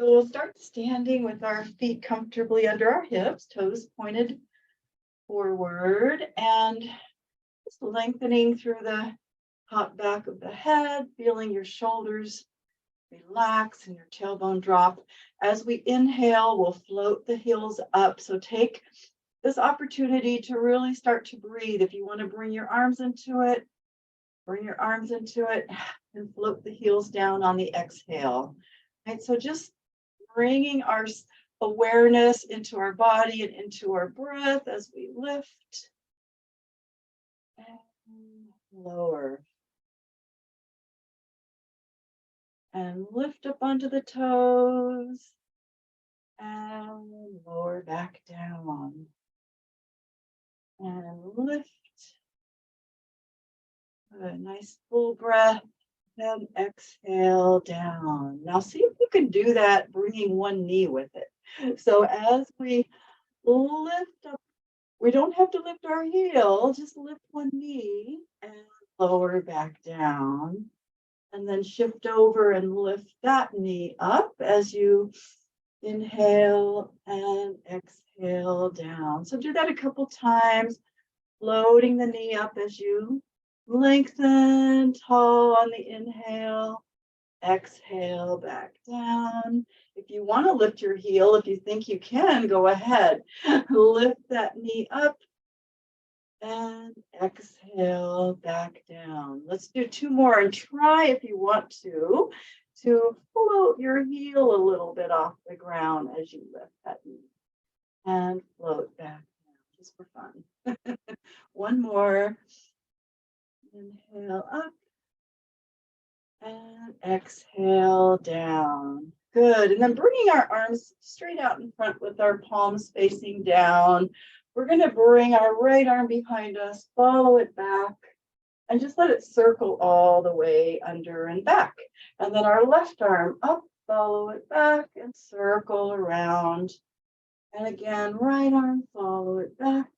So we'll start standing with our feet comfortably under our hips, toes pointed forward, and just lengthening through the top back of the head, feeling your shoulders relax and your tailbone drop. As we inhale, we'll float the heels up. So take this opportunity to really start to breathe. If you want to bring your arms into it, bring your arms into it and float the heels down on the exhale. Right, so just bringing our awareness into our body and into our breath as we lift and lower. And lift up onto the toes and lower back down. And lift. A nice full breath. And exhale down. Now see if you can do that, bringing one knee with it. So as we lift up, we don't have to lift our heel, just lift one knee and lower back down. And then shift over and lift that knee up as you inhale and exhale down. So do that a couple times, floating the knee up as you lengthen tall on the inhale, exhale back down. If you want to lift your heel, if you think you can, go ahead. Lift that knee up and exhale back down. Let's do two more and try, if you want to float your heel a little bit off the ground as you lift that knee and float back down, just for fun. One more. Inhale up and exhale down. Good. And then bringing our arms straight out in front with our palms facing down. We're going to bring our right arm behind us, follow it back, and just let it circle all the way under and back. And then our left arm up, follow it back, and circle around. And again, right arm, follow it back,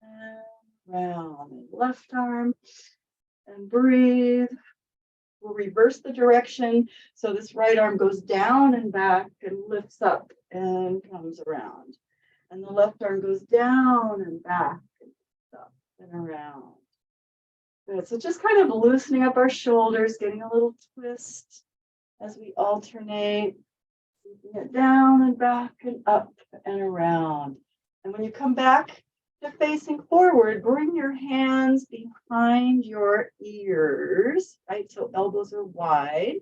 and round. And left arm, and breathe. We'll reverse the direction. So this right arm goes down and back and lifts up and comes around. And the left arm goes down and back and up and around. Good. So just kind of loosening up our shoulders, getting a little twist as we alternate, moving it down and back and up and around. And when you come back to facing forward, bring your hands behind your ears, right? So elbows are wide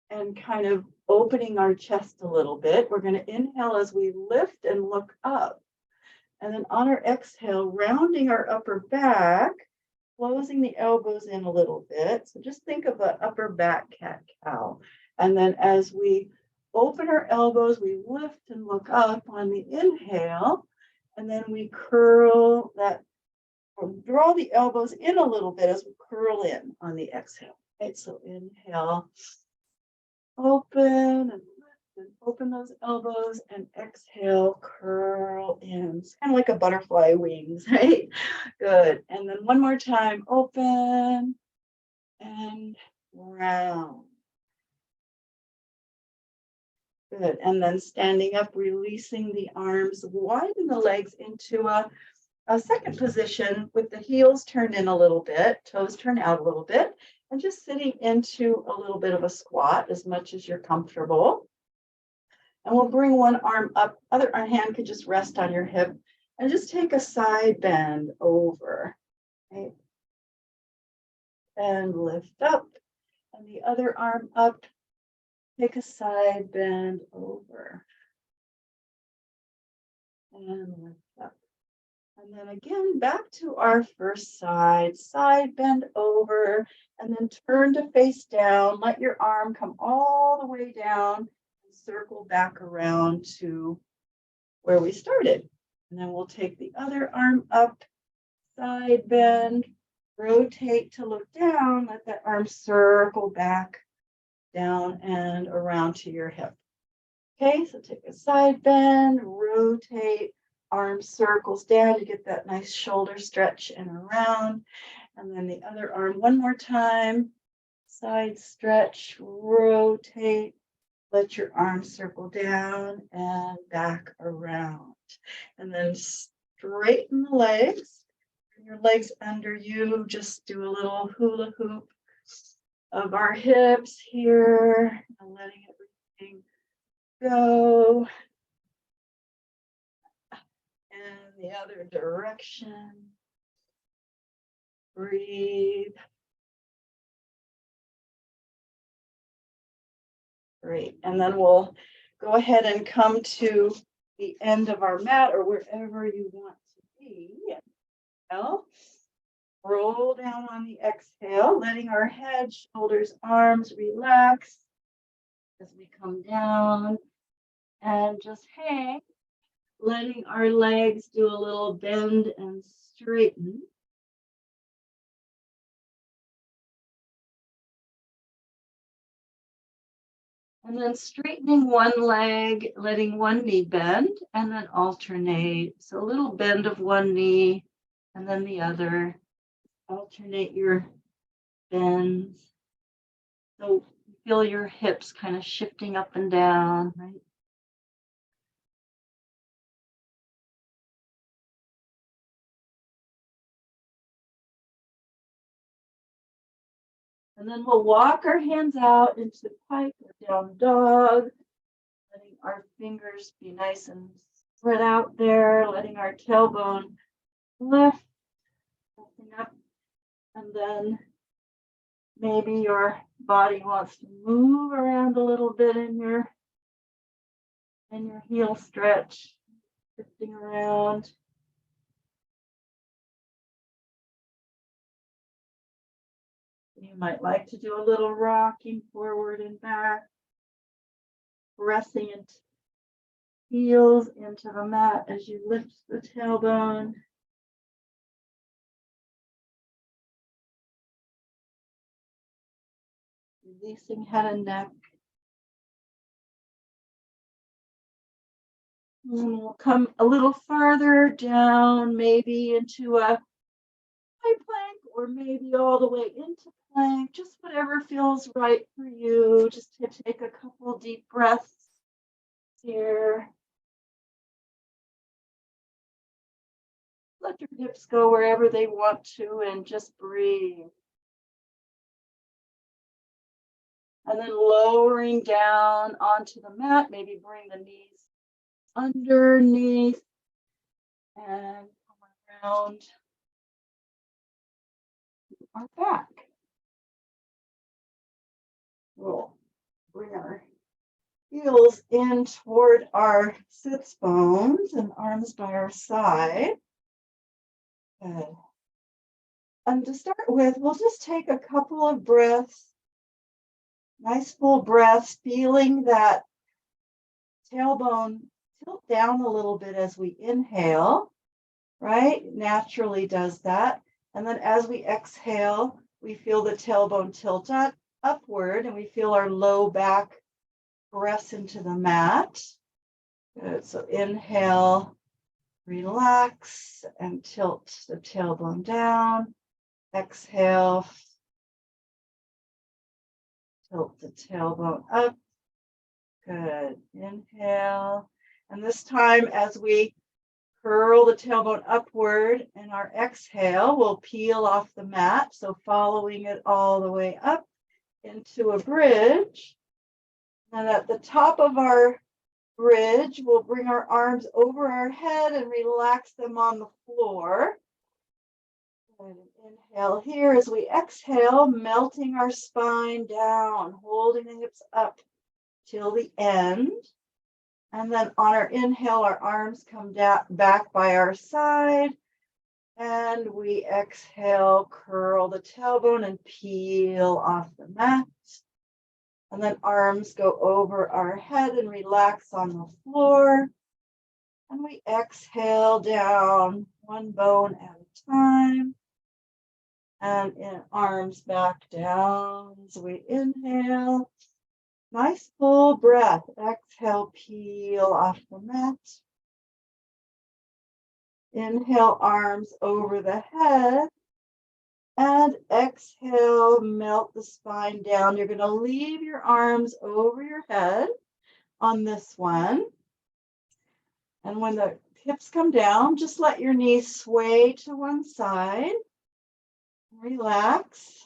and kind of opening our chest a little bit. We're going to inhale as we lift and look up. And then on our exhale, rounding our upper back, closing the elbows in a little bit. So just think of an upper back cat-cow. And then as we open our elbows, we lift and look up on the inhale. And then we curl that, or draw the elbows in a little bit as we curl in on the exhale. Right, so inhale, open and lift and open those elbows, and exhale, curl in. It's kind of like a butterfly wings, right? Good. And then one more time, open and round. Good. And then standing up, releasing the arms, widen the legs into a second position with the heels turned in a little bit, toes turned out a little bit, and just sitting into a little bit of a squat as much as you're comfortable. And we'll bring one arm up, other hand could just rest on your hip, and just take a side bend over, right? And lift up, and the other arm up. Take a side bend over and lift up. And then again, back to our first side bend over, and then turn to face down. Let your arm come all the way down and circle back around to where we started. And then we'll take the other arm up, side bend, rotate to look down, let that arm circle back down and around to your hip. Okay, so take a side bend, rotate, arm circles down, you get that nice shoulder stretch and around. And then the other arm one more time, side stretch, rotate, Let your arms circle down and back around. And then straighten the legs. Bring your legs under you. Just do a little hula hoop of our hips here. And letting everything go. And the other direction. Breathe. Great. And then we'll go ahead and come to the end of our mat or wherever you want to be. Inhale. Roll down on the exhale, letting our head, shoulders, arms relax as we come down and just hang, letting our legs do a little bend and straighten. And then straightening one leg, letting one knee bend, and then alternate. So a little bend of one knee, and then the other. Alternate your bends. So feel your hips kind of shifting up and down, right? And then we'll walk our hands out into pike or down dog, letting our fingers be nice and spread out there, letting our tailbone lift, lifting up, and then maybe your body wants to move around a little bit in your heel stretch, shifting around. You might like to do a little rocking forward and back, pressing into heels into the mat as you lift the tailbone. Releasing head and neck. And we'll come a little farther down, maybe into a high plank or maybe all the way into plank, just whatever feels right for you. Just to take a couple deep breaths here. Let your hips go wherever they want to and just breathe. And then lowering down onto the mat, maybe bring the knees underneath and come around our back. We'll bring our heels in toward our sits bones and arms by our side. Good. And to start with, we'll just take a couple of breaths, nice full breaths, feeling that tailbone tilt down a little bit as we inhale, right? Naturally does that. And then as we exhale, we feel the tailbone tilt upward and we feel our low back press into the mat. Good. So inhale, relax and tilt the tailbone down. Exhale, tilt the tailbone up. Good. Inhale. And this time, as we curl the tailbone upward and our exhale, we'll peel off the mat. So following it all the way up into a bridge. And at the top of our bridge, we'll bring our arms over our head and relax them on the floor. And inhale here as we exhale, melting our spine down, holding the hips up till the end. And then on our inhale, our arms come down back by our side. And we exhale, curl the tailbone and peel off the mat. And then arms go over our head and relax on the floor. And we exhale down one bone at a time. And arms back down as we inhale. Nice full breath. Exhale, peel off the mat. Inhale, arms over the head. And exhale, melt the spine down. You're going to leave your arms over your head on this one. And when the hips come down, just let your knees sway to one side. Relax.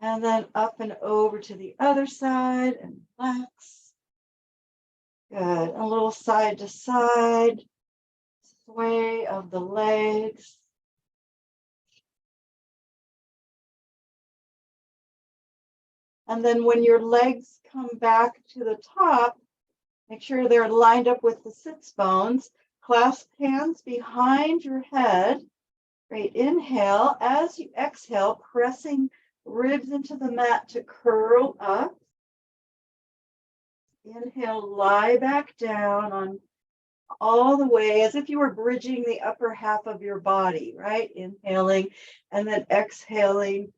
And then up and over to the other side and relax. Good. A little side to side sway of the legs. And then when your legs come back to the top, make sure they're lined up with the sits bones. Clasp hands behind your head. Great. Inhale. As you exhale, pressing ribs into the mat to curl up. Inhale, lie back down on all the way as if you were bridging the upper half of your body, right? Inhaling and then exhaling,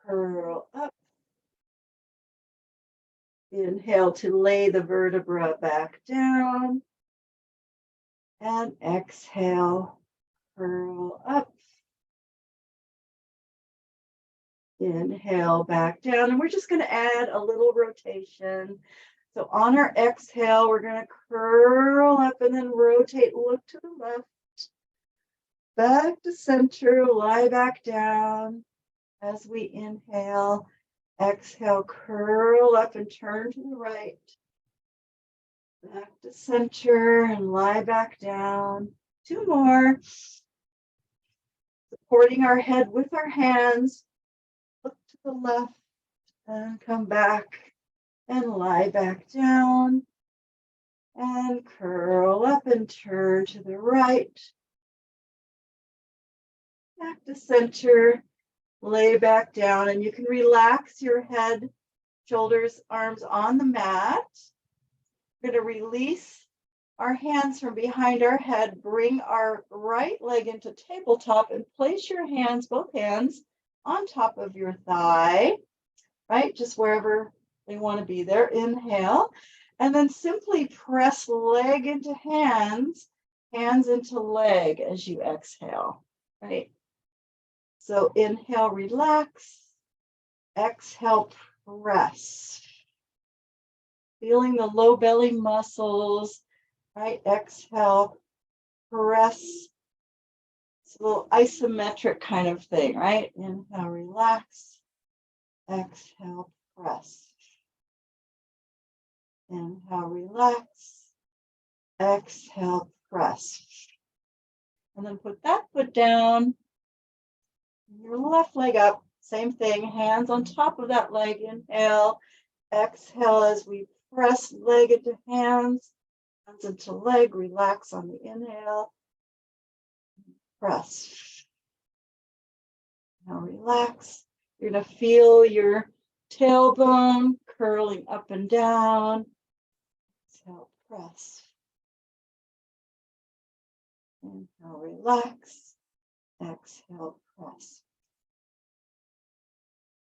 curl up. Inhale to lay the vertebra back down. And exhale, curl up. Inhale back down. And we're just going to add a little rotation. So on our exhale, we're going to curl up and then rotate, look to the left. Back to center, lie back down. As we inhale, exhale, curl up and turn to the right. Back to center and lie back down. Two more. Supporting our head with our hands. Look to the left and come back and lie back down. And curl up and turn to the right. Back to center. Lay back down and you can relax your head, shoulders, arms on the mat. We're going to release our hands from behind our head. Bring our right leg into tabletop and place your hands, both hands, on top of your thigh, right? Just wherever they want to be there. Inhale. And then simply press leg into hands, hands into leg as you exhale, right? So inhale, relax. Exhale, press. Feeling the low belly muscles, right? Exhale, press. It's a little isometric kind of thing, right? Inhale, relax. Exhale, press. Inhale, relax. Exhale, press. And then put that foot down. Your left leg up, same thing, hands on top of that leg. Inhale, exhale as we press leg into hands, hands into leg, relax on the inhale, press. Now relax. You're going to feel your tailbone curling up and down. Exhale, press. Inhale, relax. Exhale, press.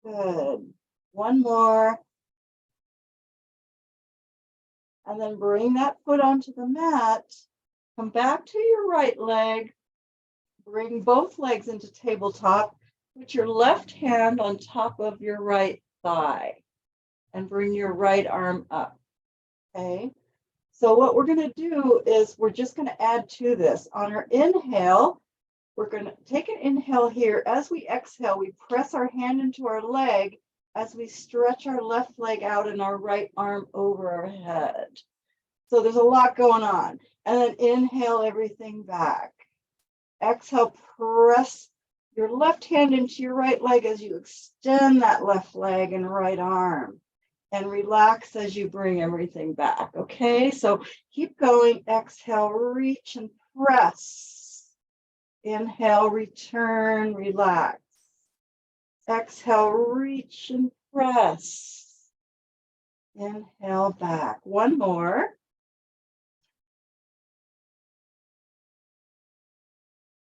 Good. One more. And then bring that foot onto the mat. Come back to your right leg. Bring both legs into tabletop. Put your left hand on top of your right thigh. And bring your right arm up. Okay. So what we're going to do is we're just going to add to this. On our inhale, we're going to take an inhale here. As we exhale, we press our hand into our leg as we stretch our left leg out and our right arm over our head. So there's a lot going on. And then inhale everything back. Exhale, press your left hand into your right leg as you extend that left leg and right arm. And relax as you bring everything back. Okay, so keep going. Exhale, reach and press. Inhale, return, relax. Exhale, reach and press. Inhale, back. One more.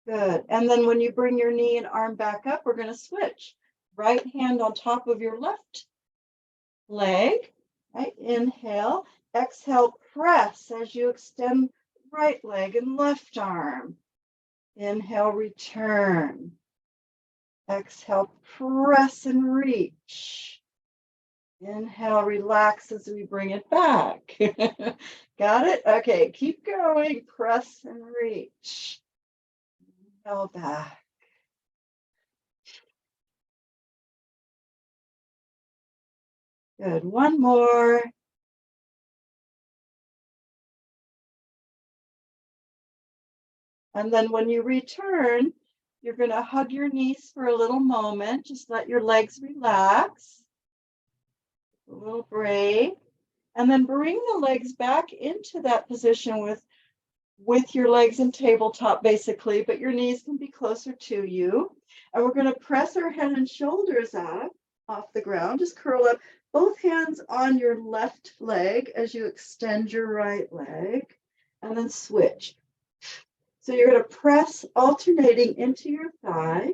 Good. And then when you bring your knee and arm back up, we're going to switch. Right hand on top of your left leg. Right? Inhale. Exhale, press as you extend right leg and left arm. Inhale, return. Exhale, press and reach. Inhale, relax as we bring it back. Got it? Okay, keep going. Press and reach. Inhale back. Good. One more. And then when you return, you're going to hug your knees for a little moment. Just let your legs relax. A little break. And then bring the legs back into that position with your legs in tabletop, basically, but your knees can be closer to you. And we're going to press our head and shoulders up off the ground. Just curl up, both hands on your left leg as you extend your right leg, and then switch. So you're going to press alternating into your thigh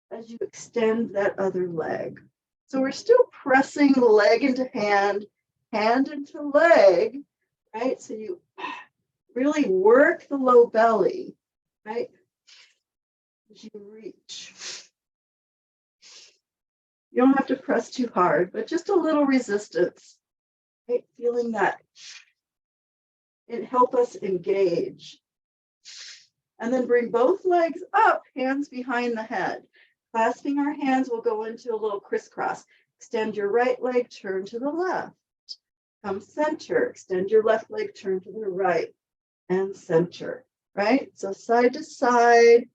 as you extend that other leg. So we're still pressing leg into hand, hand into leg, right? So you really work the low belly, right? As you reach. You don't have to press too hard, but just a little resistance, right? Feeling that it helps us engage. And then bring both legs up, hands behind the head. Clasping our hands, we'll go into a little crisscross. Extend your right leg, turn to the left. Come center, extend your left leg, turn to the right, and center, right? So side to side,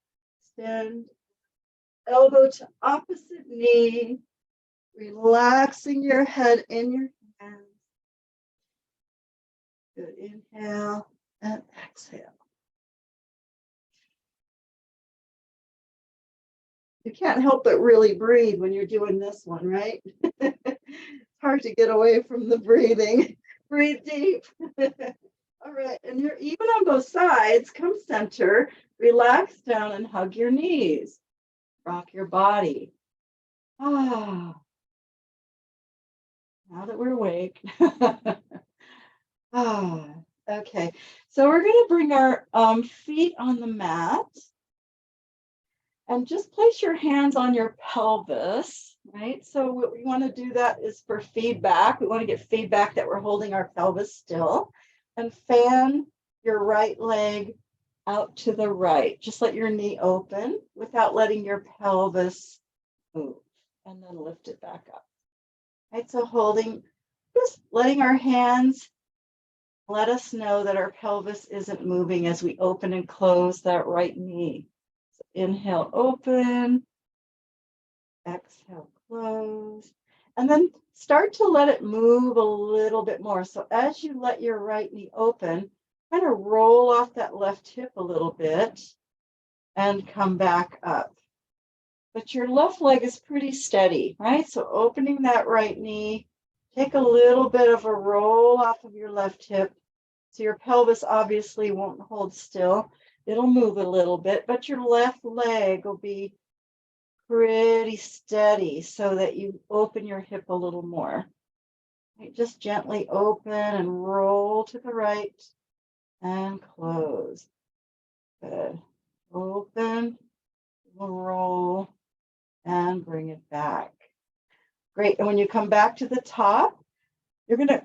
extend, elbow to opposite knee, relaxing your head in your hands. Good, inhale and exhale. You can't help but really breathe when you're doing this one, right? It's hard to get away from the breathing. Breathe deep. All right, and you're even on both sides. Come center, relax down and hug your knees. Rock your body. Ah. Now that we're awake. Ah, okay. So we're going to bring our feet on the mat. And just place your hands on your pelvis, right? So what we want to do that is for feedback. We want to get feedback that we're holding our pelvis still. And fan your right leg out to the right. Just let your knee open without letting your pelvis move. And then lift it back up. Right, so holding, just letting our hands let us know that our pelvis isn't moving as we open and close that right knee. Inhale, open, exhale, close, and then start to let it move a little bit more. So as you let your right knee open, kind of roll off that left hip a little bit and come back up. But your left leg is pretty steady, right? So opening that right knee, take a little bit of a roll off of your left hip. So your pelvis obviously won't hold still. It'll move a little bit, but your left leg will be pretty steady so that you open your hip a little more. Right, just gently open and roll to the right and close. Good. Open, roll, and bring it back. Great. And when you come back to the top, you're going to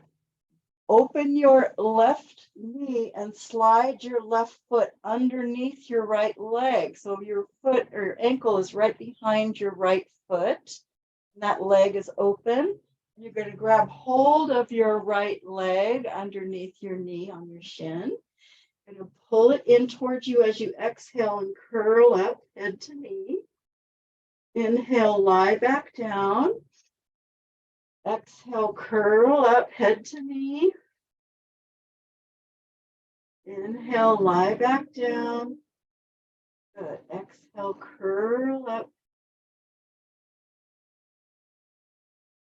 open your left knee and slide your left foot underneath your right leg. So your foot or your ankle is right behind your right foot. And that leg is open. You're going to grab hold of your right leg underneath your knee on your shin. You're going to pull it in towards you as you exhale and curl up head to knee. Inhale, lie back down. Exhale, curl up head to knee. Inhale, lie back down. Good. Exhale, curl up.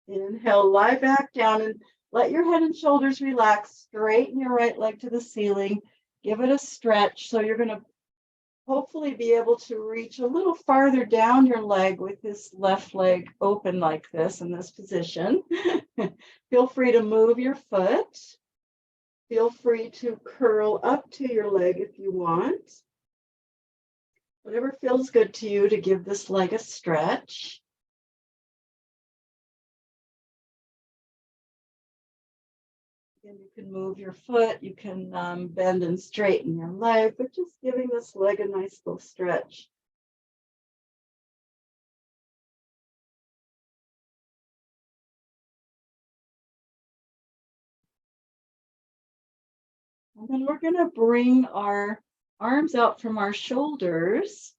Inhale, lie back down and let your head and shoulders relax. Straighten your right leg to the ceiling. Give it a stretch. So you're going to hopefully be able to reach a little farther down your leg with this left leg open like this in this position. Feel free to move your foot. Feel free to curl up to your leg if you want. Whatever feels good to you to give this leg a stretch. And you can move your foot, you can bend and straighten your leg, but just giving this leg a nice little stretch. And then we're going to bring our arms out from our shoulders.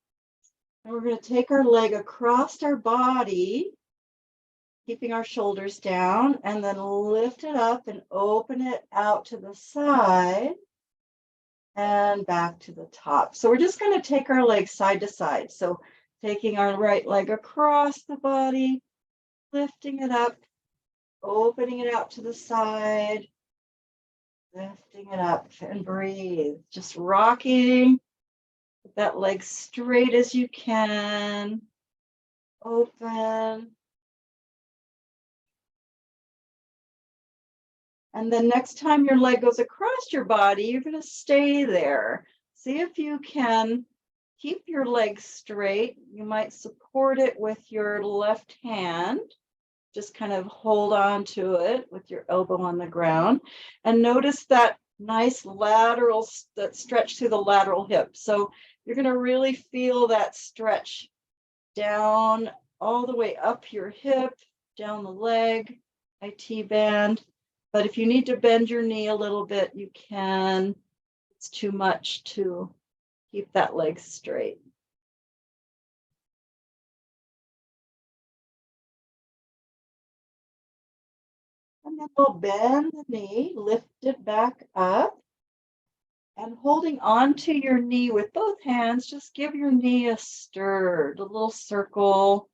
And we're going to take our leg across our body, keeping our shoulders down, and then lift it up and open it out to the side and back to the top. So we're just going to take our legs side to side. So taking our right leg across the body, lifting it up, opening it out to the side, lifting it up, and breathe. Just rocking that leg straight as you can. Open. And then next time your leg goes across your body, you're going to stay there. See if you can keep your leg straight. You might support it with your left hand. Just kind of hold on to it with your elbow on the ground. And notice that nice lateral, that stretch through the lateral hip. So you're going to really feel that stretch down all the way up your hip, down the leg, IT band. But if you need to bend your knee a little bit, you can. It's too much to keep that leg straight. And then we'll bend the knee, lift it back up. And holding onto your knee with both hands, just give your knee a stir, a little circle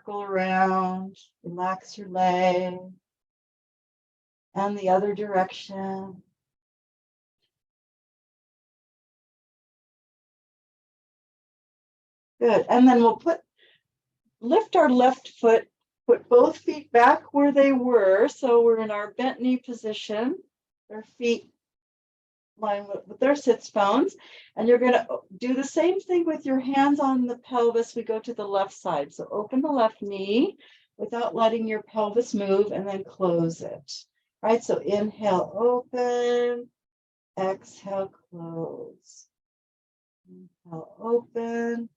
around, relax your leg. And the other direction. Good. And then we'll lift our left foot, put both feet back where they were. So we're in our bent knee position, our feet line with their sits bones. And you're going to do the same thing with your hands on the pelvis. We go to the left side. So open the left knee without letting your pelvis move, and then close it. Right, so inhale, open, exhale, close. Inhale, open,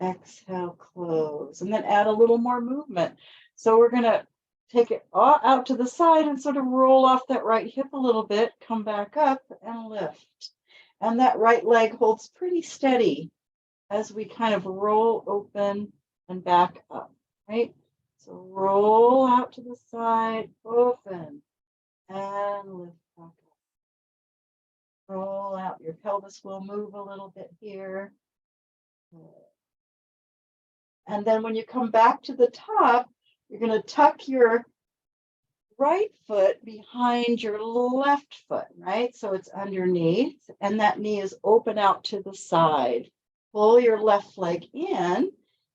exhale, close. And then add a little more movement. So we're going to take it all out to the side and sort of roll off that right hip a little bit, come back up and lift. And that right leg holds pretty steady as we kind of roll open and back up, right? So roll out to the side, open, and lift back up. Roll out. Your pelvis will move a little bit here. And then when you come back to the top, you're going to tuck your right foot behind your left foot, right? So it's underneath, and that knee is open out to the side. Pull your left leg in.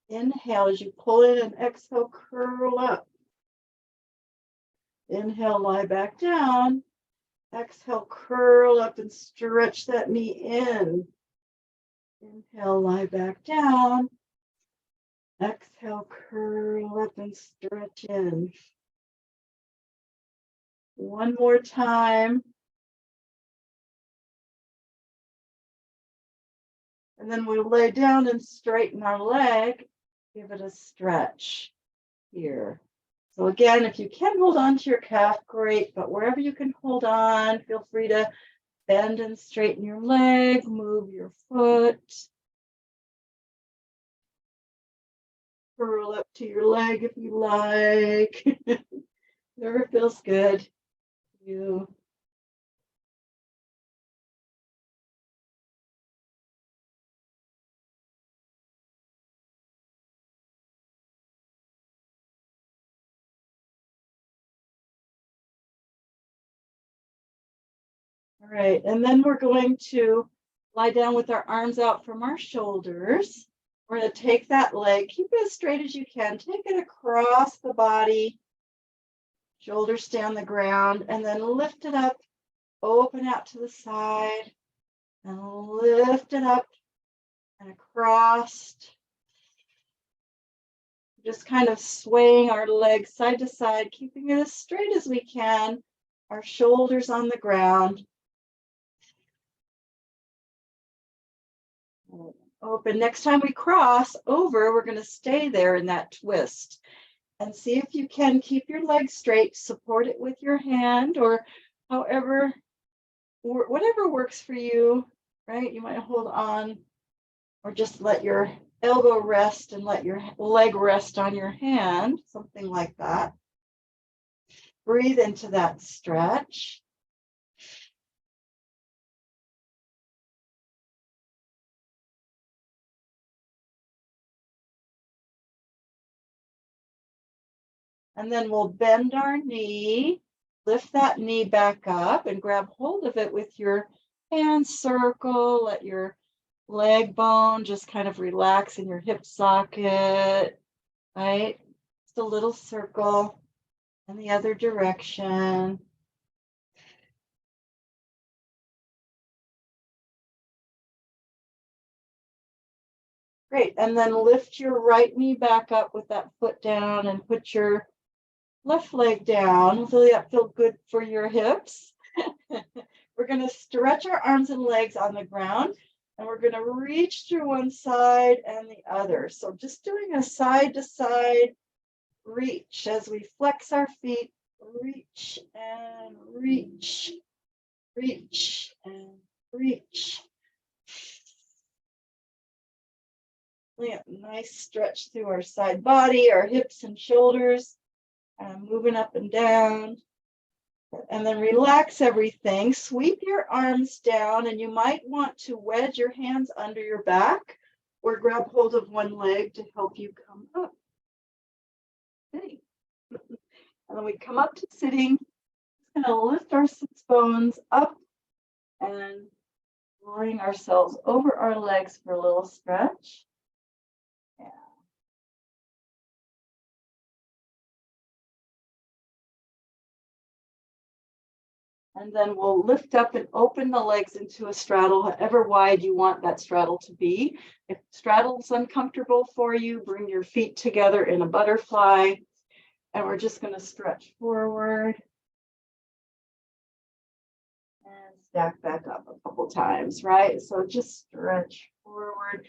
Inhale as you pull in, and exhale, curl up. Inhale, lie back down. Exhale, curl up and stretch that knee in. Inhale, lie back down. Exhale, curl up and stretch in. One more time. And then we'll lay down and straighten our leg. Give it a stretch here. So again, if you can hold on to your calf, great. But wherever you can hold on, feel free to bend and straighten your leg, move your foot. Curl up to your leg if you like. Whatever feels good. You. All right, and then we're going to lie down with our arms out from our shoulders. We're going to take that leg, keep it as straight as you can, take it across the body, shoulders stay on the ground, and then lift it up, open out to the side, and lift it up, and across. Just kind of swaying our legs side to side, keeping it as straight as we can, our shoulders on the ground. Open. Next time we cross over, we're going to stay there in that twist. And see if you can keep your legs straight, support it with your hand or however, whatever works for you, right? You might hold on or just let your elbow rest and let your leg rest on your hand, something like that. Breathe into that stretch. And then we'll bend our knee, lift that knee back up and grab hold of it with your hand circle. Let your leg bone just kind of relax in your hip socket, right? Just a little circle in the other direction. Great, and then lift your right knee back up with that foot down and put your left leg down. Hopefully that feels good for your hips. We're going to stretch our arms and legs on the ground, and we're going to reach through one side and the other. So just doing a side to side reach as we flex our feet, reach and reach, reach and reach. Nice stretch through our side body, our hips and shoulders, moving up and down. And then relax everything. Sweep your arms down, and you might want to wedge your hands under your back or grab hold of one leg to help you come up. Okay. And then we come up to sitting. Just going to lift our sits bones up and bring ourselves over our legs for a little stretch. Yeah. And then we'll lift up and open the legs into a straddle, however wide you want that straddle to be. If straddle's uncomfortable for you, bring your feet together in a butterfly. And we're just going to stretch forward and stack back up a couple times, right? So just stretch forward.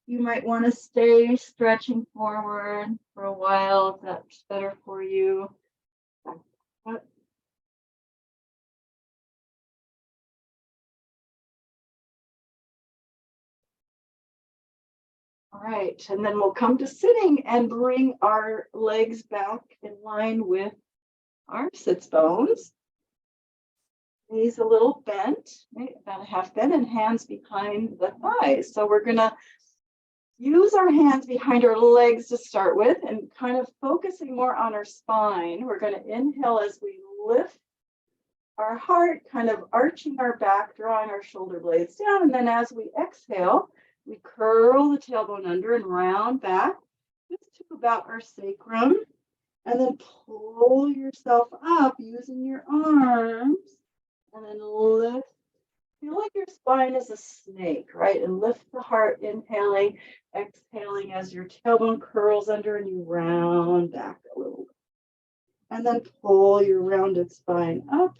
You might want to stay stretching forward for a while if that's better for you. All right, and then we'll come to sitting and bring our legs back in line with our sits bones. Knees a little bent, right? About a half bent, and hands behind the thighs. So we're gonna use our hands behind our legs to start with and kind of focusing more on our spine. We're gonna inhale as we lift our heart, kind of arching our back, drawing our shoulder blades down. And then as we exhale, we curl the tailbone under and round back just to about our sacrum. And then pull yourself up using your arms. And then lift. Feel like your spine is a snake, right? And lift the heart, inhaling, exhaling as your tailbone curls under and you round back a little bit. And then pull your rounded spine up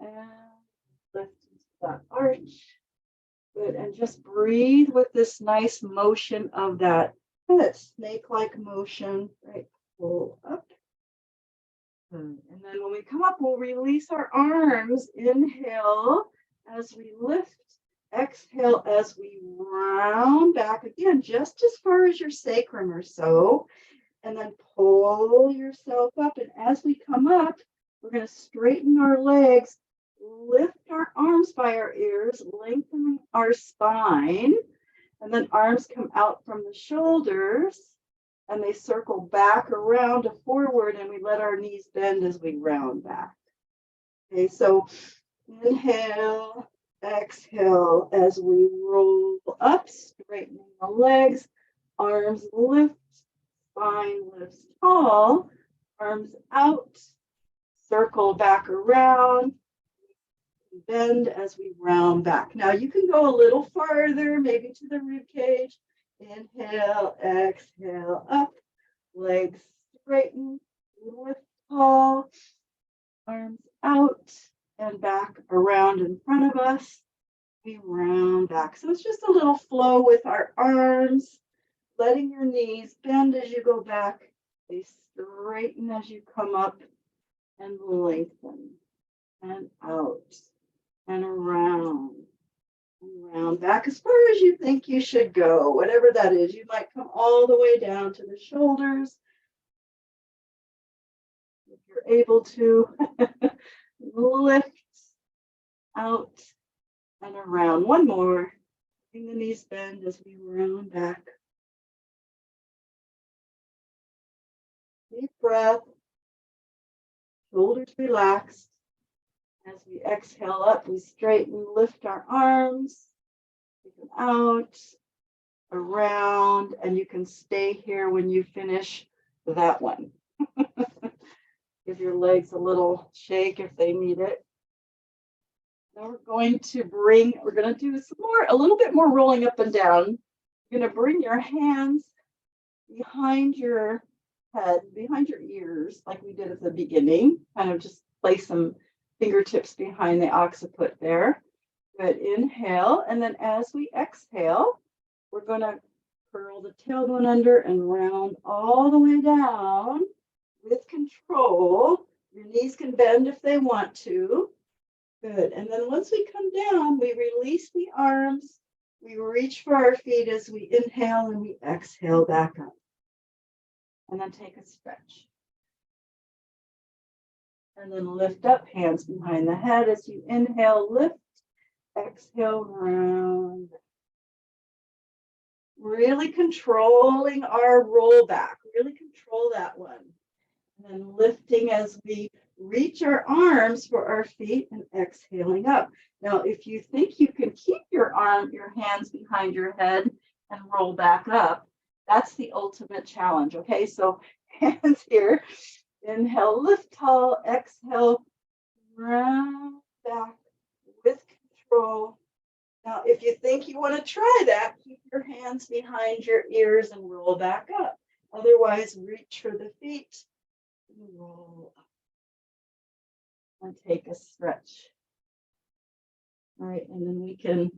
and lift that arch. Good. And just breathe with this nice motion of that snake-like motion, right? Pull up. And then when we come up, we'll release our arms. Inhale as we lift. Exhale as we round back again, just as far as your sacrum or so. And then pull yourself up. And as we come up, we're going to straighten our legs, lift our arms by our ears, lengthen our spine. And then arms come out from the shoulders. And they circle back around to forward, and we let our knees bend as we round back. Okay, so inhale, exhale as we roll up, straightening the legs, arms lift, spine lifts tall, arms out, circle back around, Bend as we round back. Now you can go a little farther, maybe to the rib cage. Inhale, exhale, up, legs straighten, lift tall, arms out and back around in front of us. We round back. So it's just a little flow with our arms, letting your knees bend as you go back. They straighten as you come up and lengthen and out and around and round back as far as you think you should go, whatever that is. You might come all the way down to the shoulders if you're able to. Lift out and around. One more. Letting the knees bend as we round back. Deep breath. Shoulders relaxed. As we exhale up, we straighten, lift our arms, take them out, around, and you can stay here when you finish that one. Give your legs a little shake if they need it. Now we're going to do some more, a little bit more rolling up and down. You're going to bring your hands behind your head, behind your ears, like we did at the beginning. Kind of just place some fingertips behind the occiput there. Good. Inhale. And then as we exhale, we're going to curl the tailbone under and round all the way down with control. Your knees can bend if they want to. Good. And then once we come down, we release the arms. We reach for our feet as we inhale and we exhale back up. And then take a stretch. And then lift up, hands behind the head as you inhale, lift, exhale, round. Really controlling our roll back, really control that one. And then lifting as we reach our arms for our feet and exhaling up. Now, if you think you can keep your hands behind your head and roll back up, that's the ultimate challenge. Okay, so hands here. Inhale, lift tall, exhale, round back with control. Now, if you think you want to try that, keep your hands behind your ears and roll back up. Otherwise, reach for the feet and roll up. And take a stretch. All right, and then we can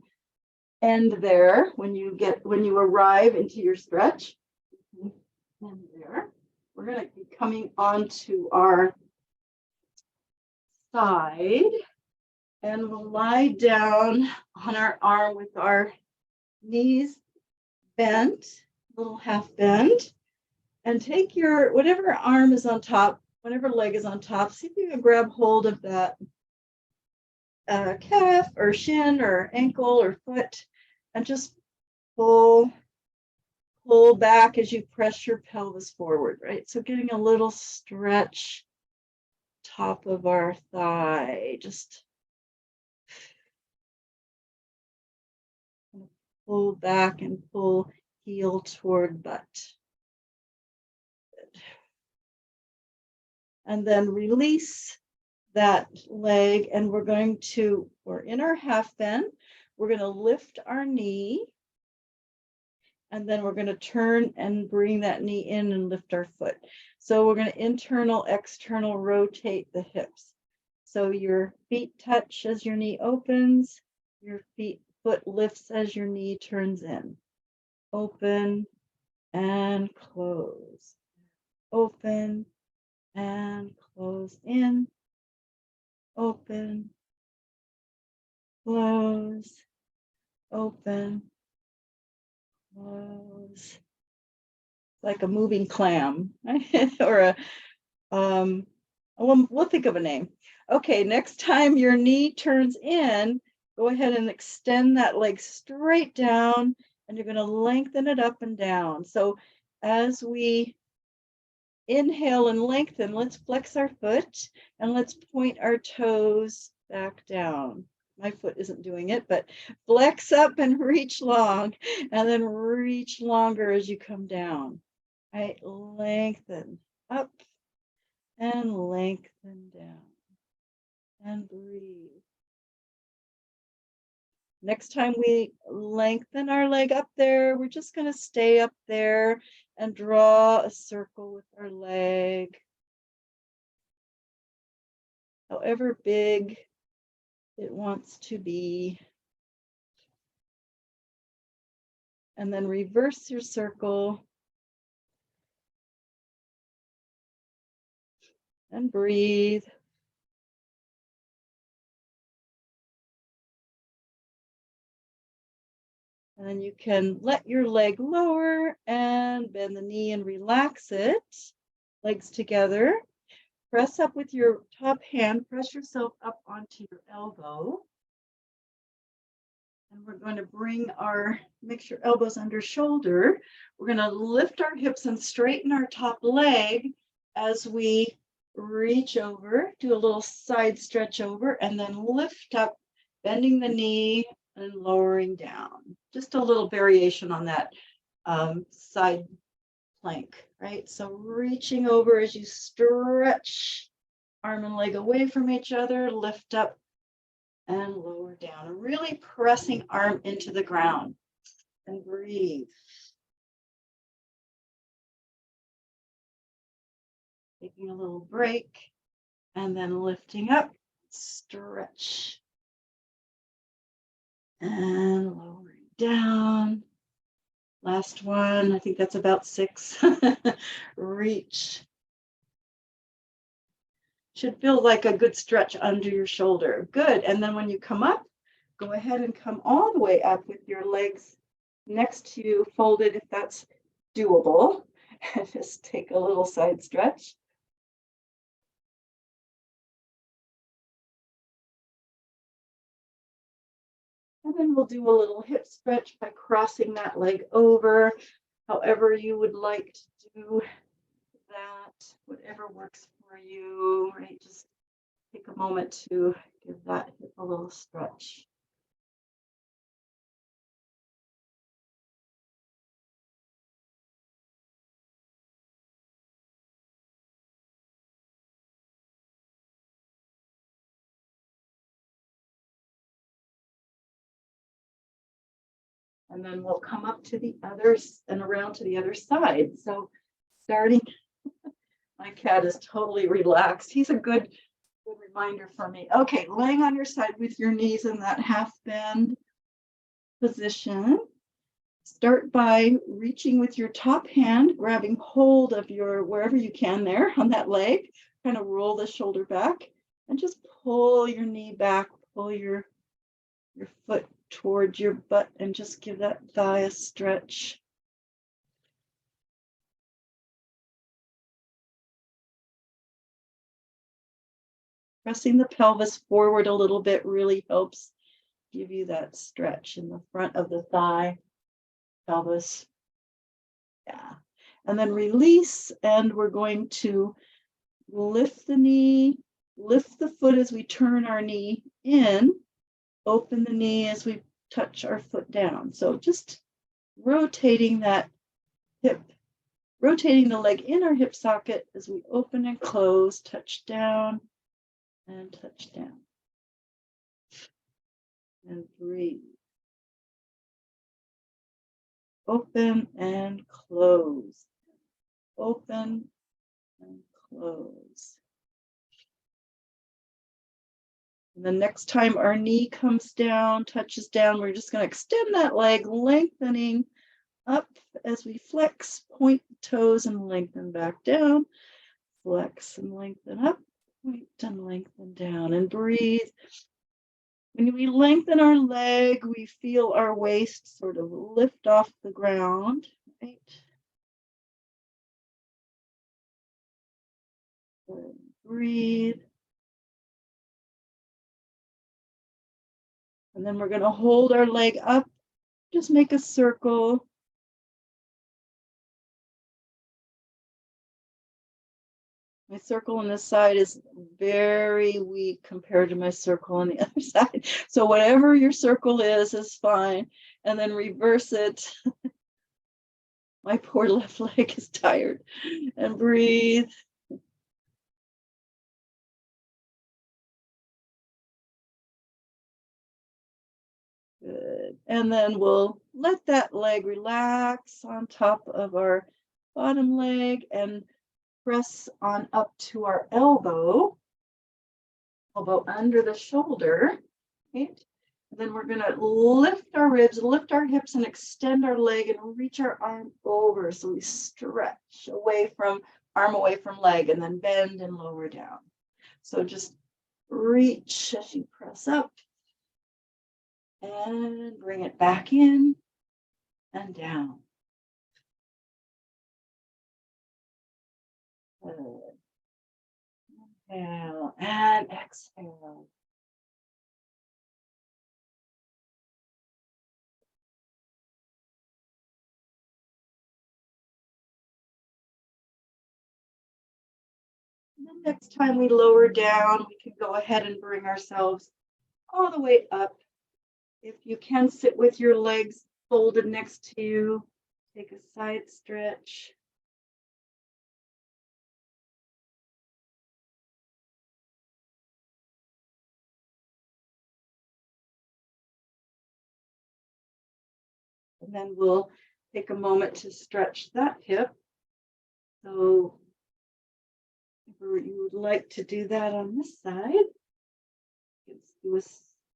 end there when you arrive into your stretch. End there. We're going to be coming onto our side, and we'll lie down on our arm with our knees bent, a little half bend, and take your whatever arm is on top, whatever leg is on top, see if you can grab hold of that calf or shin or ankle or foot, and just pull back as you press your pelvis forward, right? So getting a little stretch top of our thigh, just pull back and pull heel toward butt. Good. And then release that leg, and we're in our half bend. We're going to lift our knee, and then we're going to turn and bring that knee in and lift our foot. So we're going to internal, external rotate the hips. So your feet touch as your knee opens, your foot lifts as your knee turns in. Open and close. Open and close in. Open, close, open, close. Like a moving clam, or we'll think of a name. Okay, next time your knee turns in, go ahead and extend that leg straight down, and you're going to lengthen it up and down. So as we inhale and lengthen, let's flex our foot and let's point our toes back down. My foot isn't doing it, but flex up and reach long, and then reach longer as you come down. Right, lengthen up and lengthen down, and breathe. Next time we lengthen our leg up there, we're just going to stay up there and draw a circle with our leg. However big it wants to be. And then reverse your circle. And breathe. And then you can let your leg lower and bend the knee and relax it. Legs together. Press up with your top hand. Press yourself up onto your elbow. And we're going to make your elbows under shoulder. We're going to lift our hips and straighten our top leg as we reach over, do a little side stretch over, and then lift up, bending the knee and lowering down. Just a little variation on that side plank, right? So reaching over as you stretch arm and leg away from each other, lift up and lower down, really pressing arm into the ground, and breathe. Taking a little break and then lifting up, stretch and lowering down. Last one, I think that's about 6. Reach. Should feel like a good stretch under your shoulder. Good. And then when you come up, go ahead and come all the way up with your legs next to you, folded if that's doable. And just take a little side stretch. And then we'll do a little hip stretch by crossing that leg over, however you would like to do that, whatever works for you, right? Just take a moment to give that hip a little stretch. And then we'll come up to the others and around to the other side. So starting, my cat is totally relaxed. He's a good reminder for me. Okay, laying on your side with your knees in that half bend position. Start by reaching with your top hand, grabbing hold of your, wherever you can there on that leg, kind of roll the shoulder back and just pull your knee back, pull your foot towards your butt and just give that thigh a stretch. Pressing the pelvis forward a little bit really helps give you that stretch in the front of the thigh, pelvis. Yeah. And then release, and we're going to lift the knee, lift the foot as we turn our knee in, open the knee as we touch our foot down. So just rotating that hip, rotating the leg in our hip socket as we open and close, touch down and touch down. And breathe. Open and close. Open and close. And the next time our knee comes down, touches down, we're just going to extend that leg, lengthening up as we flex, point the toes and lengthen back down. Flex and lengthen up, point and lengthen down, and breathe. When we lengthen our leg, we feel our waist sort of lift off the ground, right? And breathe. And then we're going to hold our leg up, just make a circle. My circle on this side is very weak compared to my circle on the other side. So whatever your circle is fine. And then reverse it. My poor left leg is tired. And breathe. Good. And then we'll let that leg relax on top of our bottom leg and press on up to our elbow under the shoulder. Okay. And then we're going to lift our ribs, lift our hips, and extend our leg and reach our arm over. So we stretch away from arm away from leg and then bend and lower down. So just reach as you press up and bring it back in and down. Good. Inhale and exhale. And the next time we lower down, we can go ahead and bring ourselves all the way up. If you can sit with your legs folded next to you, take a side stretch. And then we'll take a moment to stretch that hip. So if you would like to do that on this side, let's do a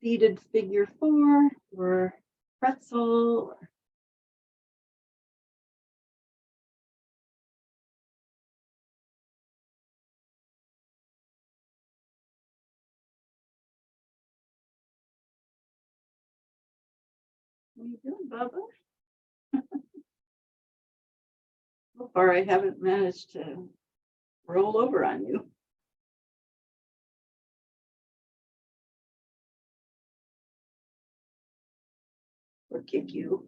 seated figure 4 or pretzel. What are you doing, Bubba? So far, I haven't managed to roll over on you. Or kick you.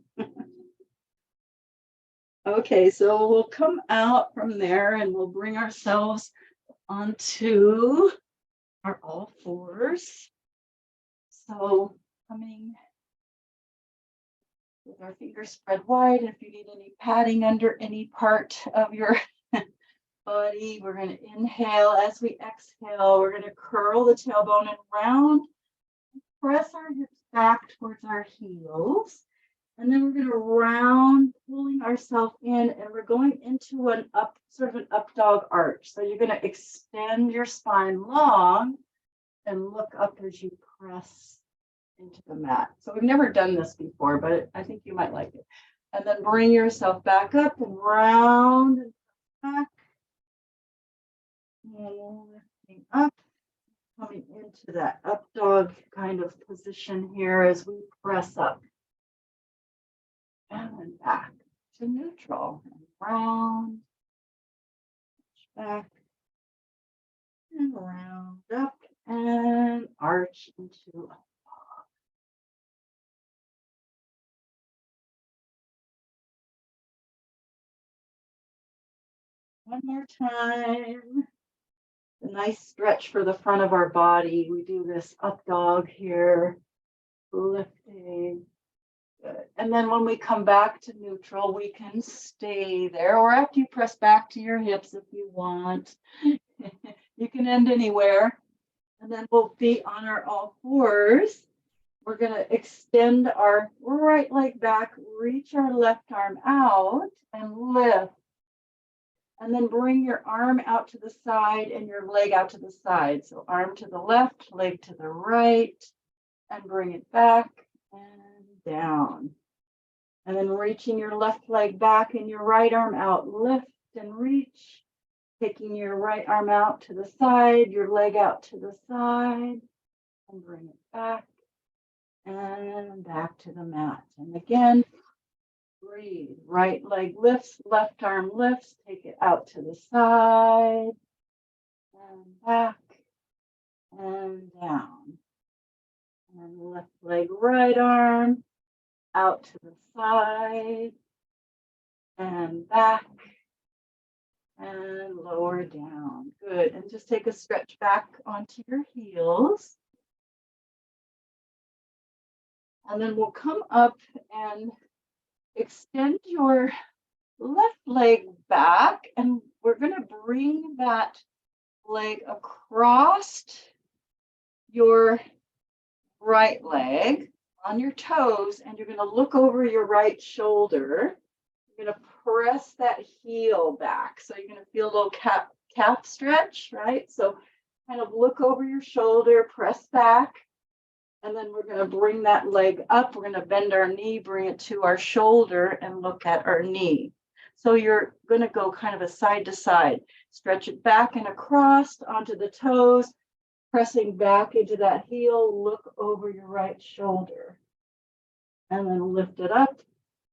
Okay, so we'll come out from there and we'll bring ourselves onto our all fours. So coming with our fingers spread wide. If you need any padding under any part of your body, we're going to inhale. As we exhale, we're going to curl the tailbone and round. Press our hips back towards our heels. And then we're going to round, pulling ourselves in, and we're going into an up, sort of an up dog arch. So you're going to extend your spine long and look up as you press into the mat. So we've never done this before, but I think you might like it. And then bring yourself back up and round and back. And lifting up, coming into that up dog kind of position here as we press up. And then back to neutral. And round, back, and round up, and arch into a one more time. A nice stretch for the front of our body. We do this up dog here, lifting. Good. And then when we come back to neutral, we can stay there, or after you press back to your hips if you want. You can end anywhere. And then we'll be on our all fours. We're going to extend our right leg back, reach our left arm out, and lift. And then bring your arm out to the side and your leg out to the side. So arm to the left, leg to the right, and bring it back and down. And then reaching your left leg back and your right arm out, lift and reach. Taking your right arm out to the side, your leg out to the side, and bring it back and back to the mat. And again, breathe. Right leg lifts, left arm lifts, take it out to the side, and back, and down. And left leg, right arm, out to the side, and back, and lower down. Good. And just take a stretch back onto your heels. And then we'll come up and extend your left leg back, and we're going to bring that leg across your right leg on your toes, and you're going to look over your right shoulder. You're going to press that heel back. So you're going to feel a little calf stretch, right? So kind of look over your shoulder, press back, and then we're going to bring that leg up. We're going to bend our knee, bring it to our shoulder, and look at our knee. So you're going to go kind of a side to side. Stretch it back and across onto the toes, pressing back into that heel, look over your right shoulder. And then lift it up,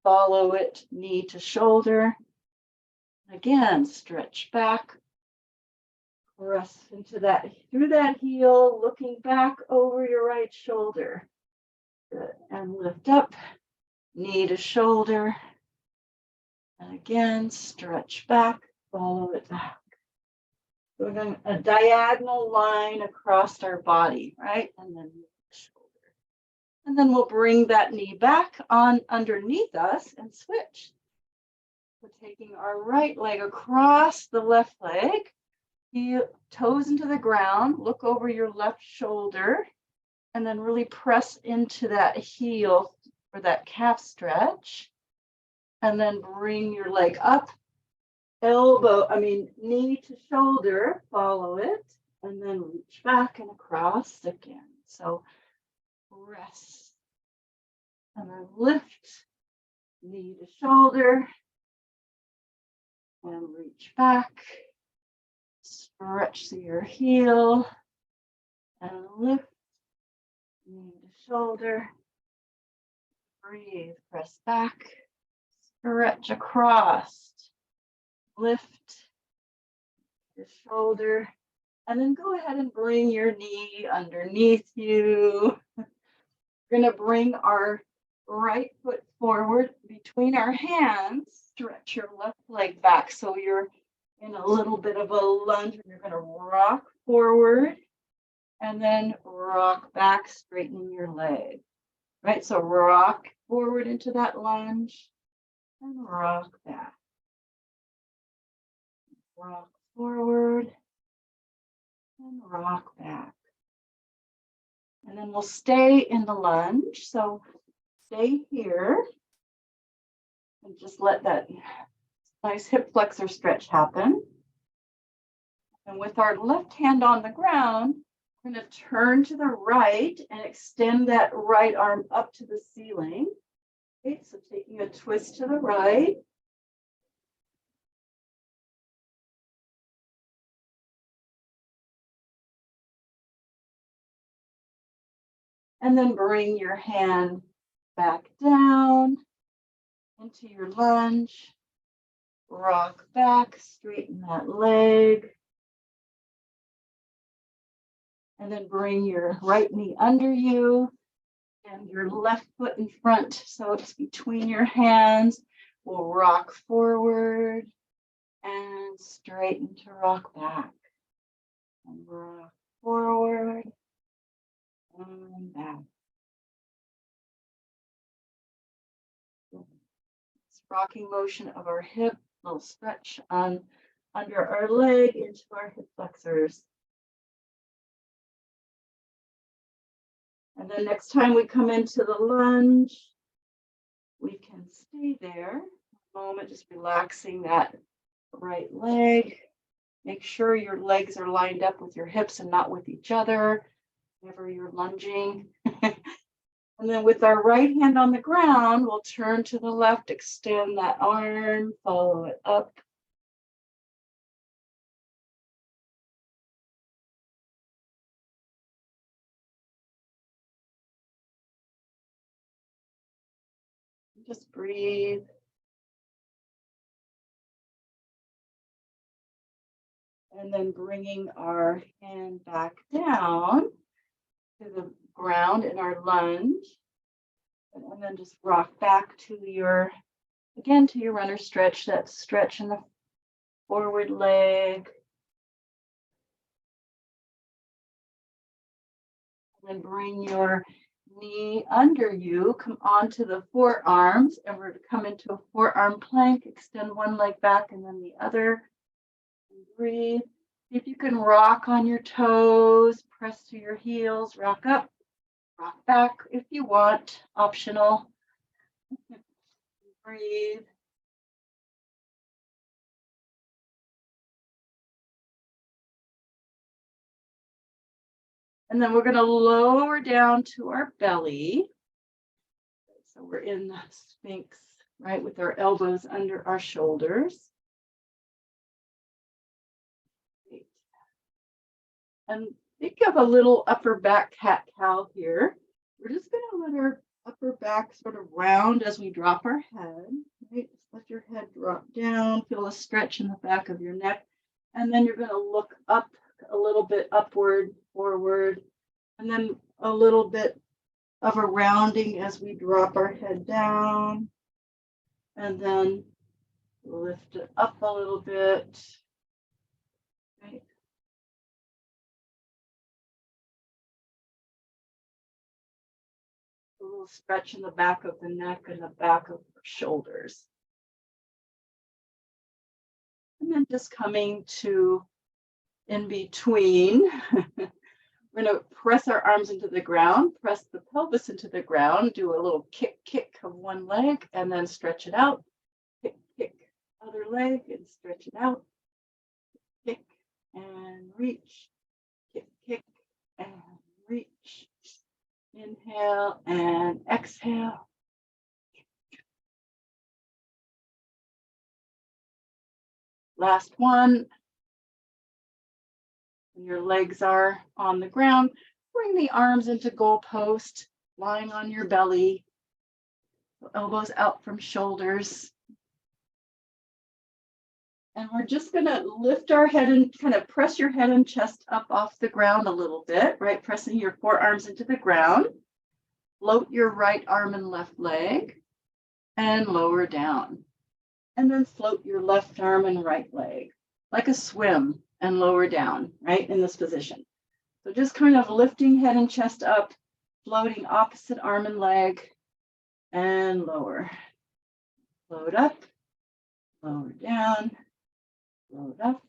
follow it, knee to shoulder. Again, stretch back, press into that, through that heel, looking back over your right shoulder. Good. And lift up, knee to shoulder. And again, stretch back, follow it back. So we're going a diagonal line across our body, right? And then shoulder. And then we'll bring that knee back on underneath us and switch. We're taking our right leg across the left leg, heel, toes into the ground, look over your left shoulder, and then really press into that heel for that calf stretch. And then bring your leg up, knee to shoulder, follow it, and then reach back and across again. So rest, and then lift, knee to shoulder, and reach back, stretch through your heel, and lift, knee to shoulder, breathe, press back, stretch across, lift your shoulder, and then go ahead and bring your knee underneath you. We're going to bring our right foot forward between our hands, stretch your left leg back so you're in a little bit of a lunge. You're going to rock forward and then rock back, straightening your leg. Right, so rock forward into that lunge and rock back. Rock forward and rock back. And then we'll stay in the lunge. So stay here and just let that nice hip flexor stretch happen. And with our left hand on the ground, we're going to turn to the right and extend that right arm up to the ceiling. Okay, so taking a twist to the right. And then bring your hand back down into your lunge. Rock back, straighten that leg. And then bring your right knee under you and your left foot in front. So it's between your hands. We'll rock forward and straighten to rock back. And rock forward and back. It's rocking motion of our hip, little stretch on under our leg into our hip flexors. And then next time we come into the lunge, we can stay there a moment, just relaxing that right leg. Make sure your legs are lined up with your hips and not with each other whenever you're lunging. And then with our right hand on the ground, we'll turn to the left, extend that arm, follow it up. Just breathe. And then bringing our hand back down to the ground in our lunge. And then just rock back to your, again, to your runner stretch, that stretch in the forward leg. And then bring your knee under you, come onto the forearms, and we're to come into a forearm plank, extend one leg back and then the other. And breathe. If you can rock on your toes, press to your heels, rock up, Rock back if you want, optional. Breathe. And then we're going to lower down to our belly. So we're in the Sphinx, right, with our elbows under our shoulders. Great. And think of a little upper back cat-cow here. We're just going to let our upper back sort of round as we drop our head, right? Just let your head drop down, feel a stretch in the back of your neck. And then you're going to look up a little bit upward, forward, and then a little bit of a rounding as we drop our head down. And then lift it up a little bit. Right. A little stretch in the back of the neck and the back of the shoulders. And then just coming to in between. We're going to press our arms into the ground, press the pelvis into the ground, do a little kick of one leg, and then stretch it out. Kick, other leg, and stretch it out. Kick and reach. Kick and reach. Inhale and exhale. Last one. When your legs are on the ground, bring the arms into goalpost, lying on your belly, elbows out from shoulders. And we're just going to lift our head and kind of press your head and chest up off the ground a little bit, right? Pressing your forearms into the ground. Float your right arm and left leg and lower down. And then float your left arm and right leg like a swim and lower down, right, in this position. So just kind of lifting head and chest up, floating opposite arm and leg, and lower. Float up, lower down, float up,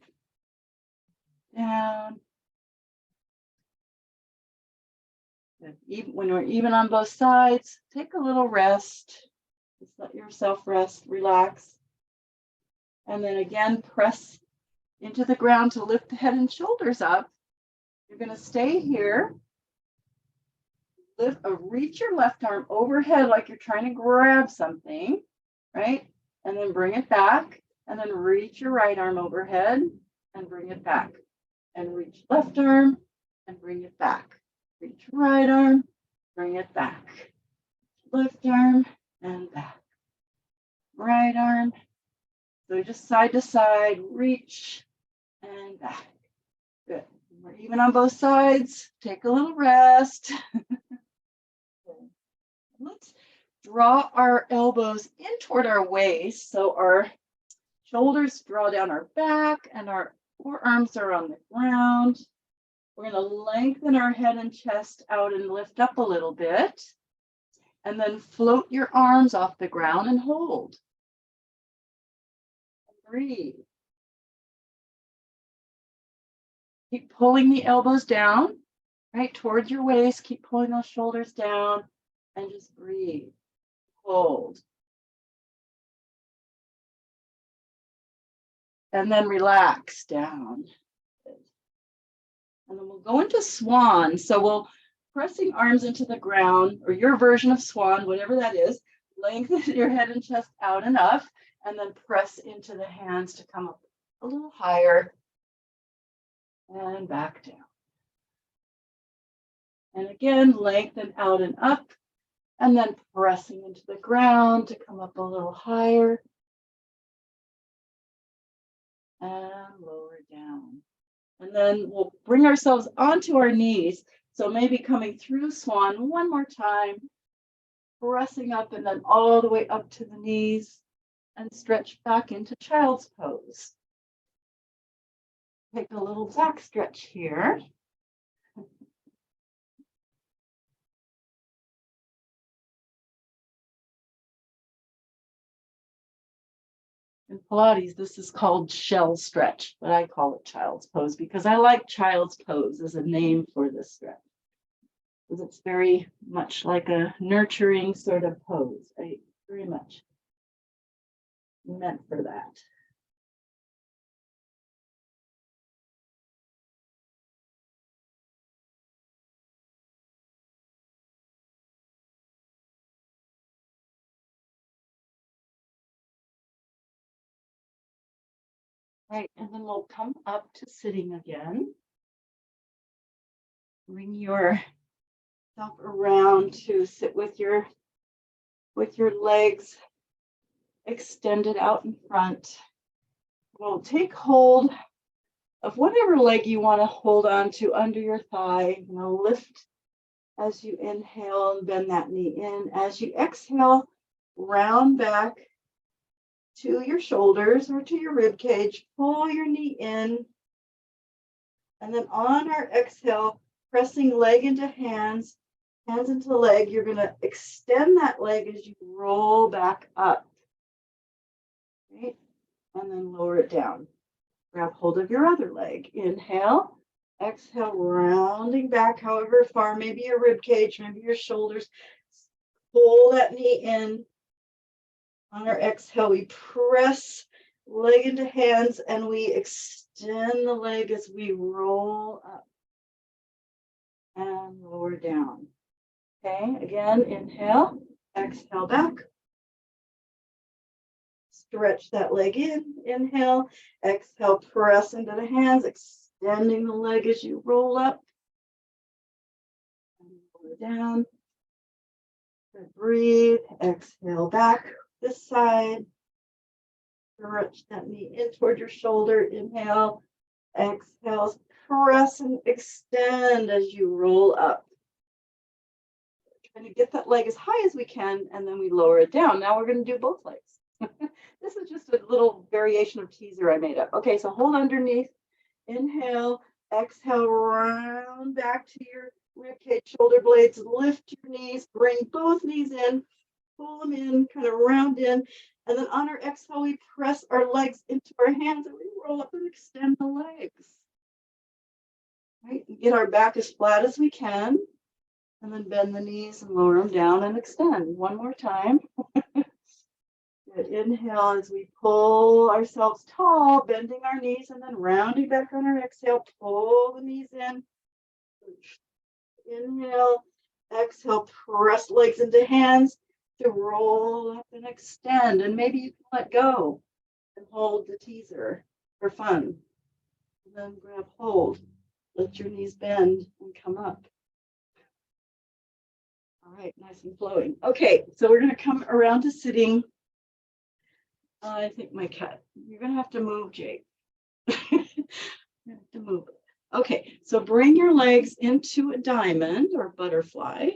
down. When we're even on both sides, take a little rest. Just let yourself rest, relax. And then again, press into the ground to lift the head and shoulders up. You're going to stay here. Reach your left arm overhead like you're trying to grab something, right? And then bring it back. And then reach your right arm overhead and bring it back. And reach left arm and bring it back. Reach right arm, bring it back. Left arm and back. Right arm. So just side to side, reach and back. Good. We're even on both sides. Take a little rest. Let's draw our elbows in toward our waist. So our shoulders draw down our back and our forearms are on the ground. We're going to lengthen our head and chest out and lift up a little bit. And then float your arms off the ground and hold. Breathe. Keep pulling the elbows down, right, towards your waist. Keep pulling those shoulders down and just breathe. Hold. And then relax down. And then we'll go into swan. So we'll pressing arms into the ground, or your version of swan, whatever that is. Lengthen your head and chest out enough, and then press into the hands to come up a little higher. And back down. And again, lengthen out and up, and then pressing into the ground to come up a little higher. And lower down. And then we'll bring ourselves onto our knees. So maybe coming through swan one more time, pressing up and then all the way up to the knees and stretch back into child's pose. Take a little back stretch here. In Pilates, this is called shell stretch, but I call it child's pose because I like child's pose as a name for this stretch. because it's very much like a nurturing sort of pose, right? Very much meant for that. Right, and then we'll come up to sitting again. Bring yourself around to sit with your legs extended out in front. We'll take hold of whatever leg you want to hold on to under your thigh. You know, lift as you inhale and bend that knee in. As you exhale, round back to your shoulders or to your rib cage. Pull your knee in. And then on our exhale, pressing leg into hands, hands into leg, you're going to extend that leg as you roll back up. Right? And then lower it down. Grab hold of your other leg. Inhale, exhale, rounding back however far, maybe your rib cage, maybe your shoulders. Pull that knee in. On our exhale, we press leg into hands and we extend the leg as we roll up and lower down. Okay, again, inhale, exhale back. Stretch that leg in, inhale, exhale, press into the hands, extending the leg as you roll up and lower down. Good, breathe, exhale back this side. Stretch that knee in toward your shoulder, inhale, exhale, press and extend as you roll up. Trying to get that leg as high as we can, and then we lower it down. Now we're going to do both legs. This is just a little variation of teaser I made up. Okay, so hold underneath. Inhale, exhale, round back to your ribcage, shoulder blades. Lift your knees, bring both knees in, pull them in, kind of round in. And then on our exhale, we press our legs into our hands and we roll up and extend the legs. Right? Get our back as flat as we can. And then bend the knees and lower them down and extend. One more time. Good. Inhale as we pull ourselves tall, bending our knees and then rounding back on our exhale. Pull the knees in. Inhale, exhale, press legs into hands to roll up and extend. And maybe you can let go and hold the teaser for fun. And then grab hold. Let your knees bend and come up. All right, nice and flowing. Okay, so we're going to come around to sitting. I think my cat, you're going to have to move, Jake. You have to move. Okay, so bring your legs into a diamond or butterfly.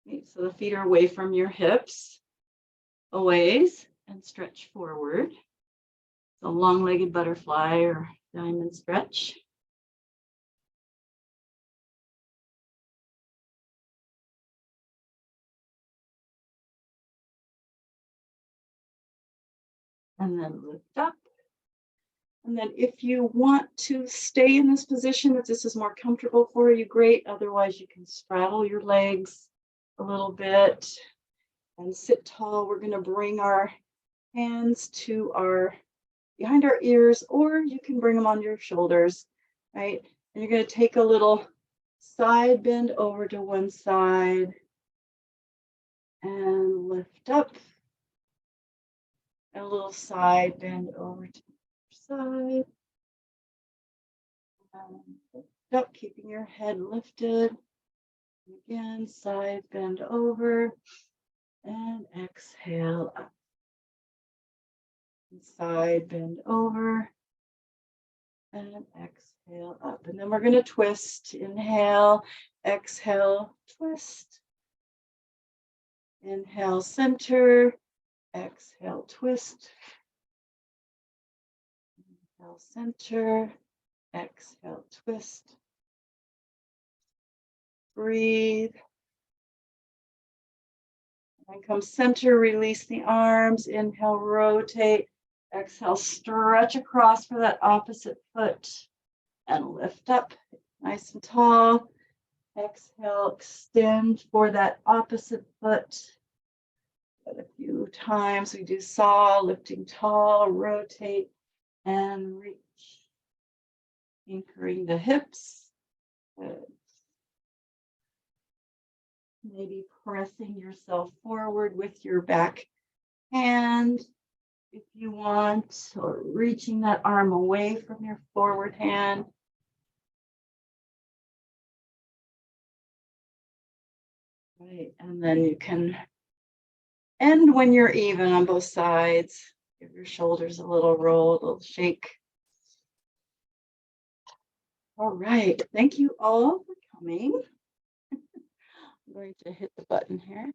Okay, so the feet are away from your hips, a ways, and stretch forward. So long-legged butterfly or diamond stretch. And then lift up. And then if you want to stay in this position, if this is more comfortable for you, great. Otherwise, you can straddle your legs a little bit and sit tall. We're going to bring our hands to behind our ears, or you can bring them on your shoulders, right? And you're going to take a little side bend over to one side and lift up. And a little side bend over to the side. And lift up, keeping your head lifted. Again, side bend over. And exhale up. And side bend over. And exhale up. And then we're going to twist. Inhale, exhale, twist. Inhale, center. Exhale, twist. Inhale, center. Exhale, twist. Breathe. And come center, release the arms. Inhale, rotate. Exhale, stretch across for that opposite foot. And lift up, nice and tall. Exhale, extend for that opposite foot. A few times we do saw, lifting tall, rotate and reach. Anchoring the hips. Good. Maybe pressing yourself forward with your back hand if you want, or reaching that arm away from your forward hand. Right, and then you can end when you're even on both sides. Give your shoulders a little roll, a little shake. All right, thank you all for coming. I'm going to hit the button here.